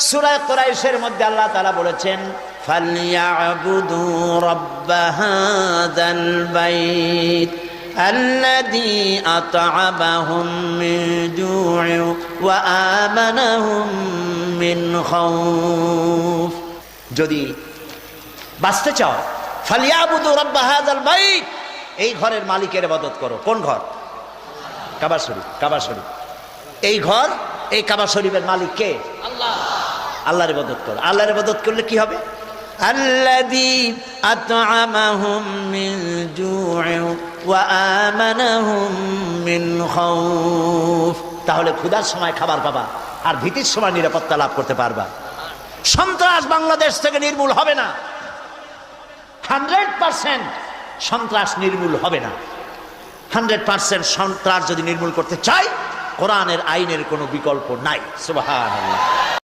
সূরা কুরাইশের মধ্যে আল্লাহ তাআলা বলেছেন ফালইয়াবুদু রাব্ব হাযাল বাইত আল্লাযী আত'আমাহুম মিন জু'ইন ওয়া আমানাহুম মিন খাউফ। যদি বাঁচতে চাও ফালইয়াবুদু রাব্ব হাযাল বাইত, এই ঘরের মালিকের ইবাদত করো। কোন ঘর? কাবা শরীফ। কাবা শরীফ এই ঘর, এই কাবা শরীফের মালিক কে? আল্লাহ। আল্লাহর ইবাদত করো। আল্লাহর ইবাদত করলে কি হবে? আল্লাযী আত'আমাহুম মিন জু'ইন ওয়া আমানাহুম মিন খাউফ। তাহলে ক্ষুধার সময় খাবার পাবা আর ভীতির সময় নিরাপত্তা লাভ করতে পারবা। সন্ত্রাস বাংলাদেশ থেকে নির্মূল হবে না, 100% সন্ত্রাস নির্মূল হবে না। 100% সন্ত্রাস যদি নির্মূল করতে চাই, কোরআনের আইনের কোনো বিকল্প নাই। সুবহানাল্লাহ।